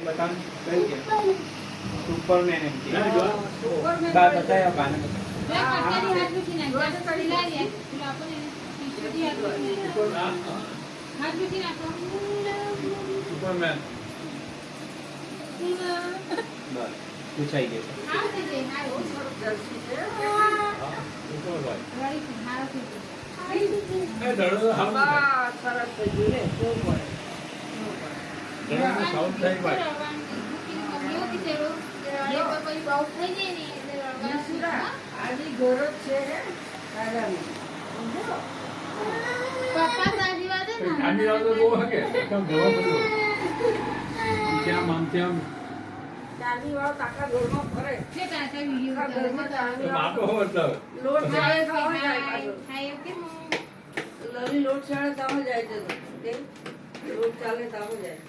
बता कई के सुपरमैन एम के बात बताया बाने सुपरमैन बस पूछाई गए લોટ ચાલે તામ જાય છે લોટ ચાલે તામ જાય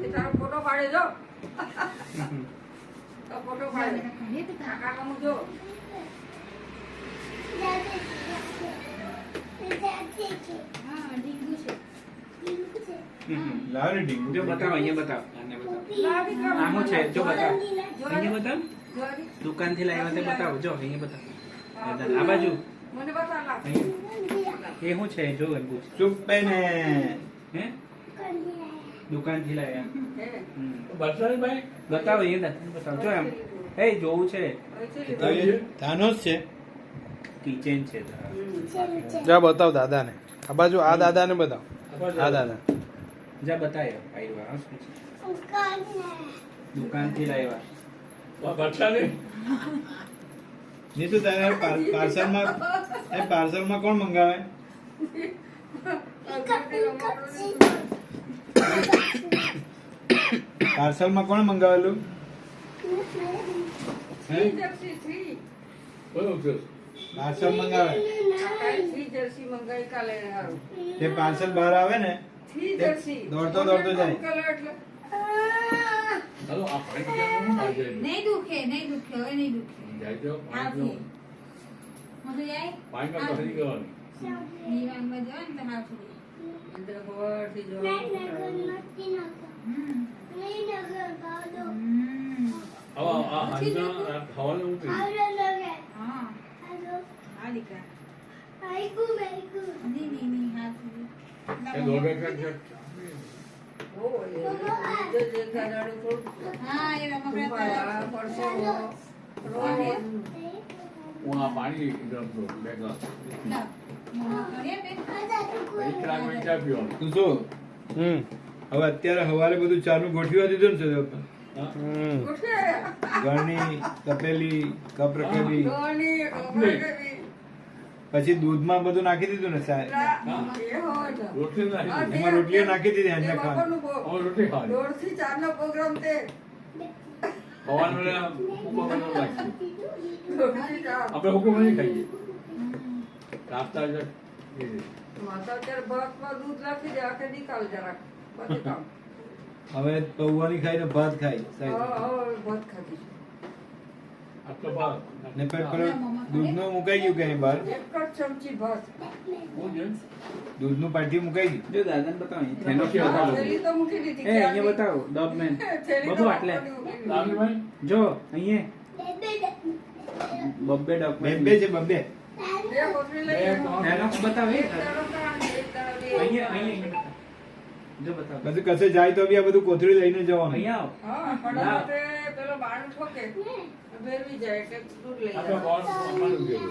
તારો ફોટો પાડે જો તો ફોટો પાડે કાકા કામ જો लारे डिंग जो बताओ ये बताओ आने बताओ आमो छे जो बताओ ये बताओ दुकान थी लाया ते बताओ जो ये बताओ आ बाजू મને બતા લા ये हूं छे जो पूछ चुप पेने हैं दुकान थी लाया बताओ भाई बताओ ये बताओ जो हम ए જોવું છે થાનોસ છે કિચન છે જા બતાવ દાદાને આ બાજુ આ દાદાને બતાવ આ દાદા જા બતાય આઈવા દુકાન થી લાવ્યા વા બચ્ચા ને નીતુ તારે પાર્સલ માં કોણ મંગાવે પાર્સલ માં કોણ મંગાવેલું પાર્સલ મંગાવે તે પાર્સલ બહાર આવે ને દોડતો દોડતો જાય नहीं दुखे नहीं दुखे હવે નહીં દુખે આથી મને જાય પાણી માં ભરી ગયો નીવાન માં જો ને હાથી અંદર હોવાથી જો આ હાજના હવાલે ઉતરી હા આલિકા આઈકુ મેકુ ની હાથી એ દોડે કે ઓ એ જે ગાડાડો થોડું હા એ રમકડા પડશે હું આ પાણી ગરમ તો બે ગ્લાસ એક ગ્લાસ માં ચા પીવો તું શું હવે અત્યારે હવારે બધું ચાનું ગોઠવી દીધું ને છે ઘરની તપેલી કપ રકેલી પછી દૂધમાં બધું નાખી દીધું ને સાહેબ રોટલી નાખી એમાં રોટલીઓ નાખી દીધી અને ખાવાનું રોટલી ખાવાની 2 થી 4 નો પ્રોગ્રામ તે હવાનું હુકમ બનાવ લાગશે 2 થી 4 આપણે હુકમ નહીં ખાઈએ નાસ્તા જ માતા અત્યારે ભાતમાં દૂધ નાખી દે આખે નિકાલ જરાક પછી કામ હવે પૌવાની ખાઈને ભાત ખાય ભાત ખાધી આટલો ભાવ ને દૂધનું મુકાઈ ગયું કઈ બહાર એક જ ચમચી ભાત દૂધનું પાટી મુકાઈ ગયું જો દાદાને બતાવો થેનો કે થેલી તો મૂકી દીધી એ અહીંયા બતાવો ડોગમેન બબુ આટલે લાવીભાઈ જો અહીંયા બબ્બે ડોગમેન બે છે બબ્બે બે કોથળી લઈ થેનો બતાવો અહીંયા જો બતાવો બધું કસે જાય તો બી આ બધું કોથળી લઈને જવાનું અહીંયા હા ફટાફટ પેલો બાણ ઠોકે ફેરવી જાય એટલે દૂધ લઈ આપણે જાય બોલ માનું ગયું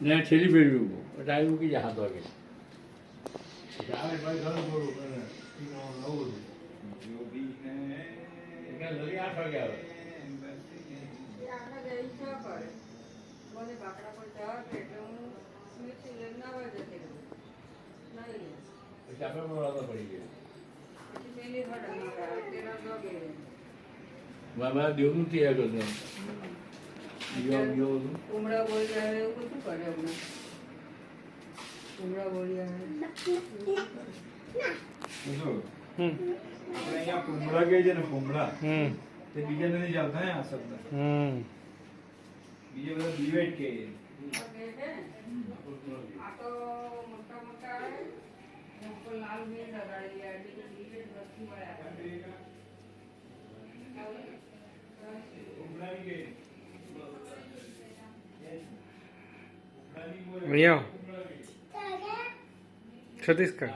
ને છેલી ફેરવી ટાઈમ મૂકી જાય હાથ વાગે આવે ભાઈ ઘણું બોલું જો ભી હે લગી 8 વાગે આવે આખા જઈ છે કરે મને બાકડા પર ચા એટલે હું સ્વીટ લઈને આવવા જતી રહું નહીં પછી આપણે બોલાવતા પડી ગયો પછી પેલી હડા તેરા જોગે મારા દેવનું તૈયાર કરતો ઉમરા બોલી આવે એવું બધું કરે હમણાં ઉમરા બોલી આવે આપણે અહીંયા કુમળા કહે છે ને કુમળા તે બીજા નથી ચાલતા ને આ શબ્દ બીજા બધા ડિવાઈડ કહે છે આ તો મોટા મોટા આવે ઉપર લાલ મિર્ચ લગાડી અહીંયા સતીશ કા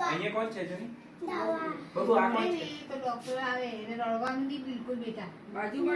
અહીંયા કોણ છે જોની બબુ આ કોણ છે તો ડોક્ટર આવે એને રડવાનું નહીં બિલકુલ બેટા બાજુમાં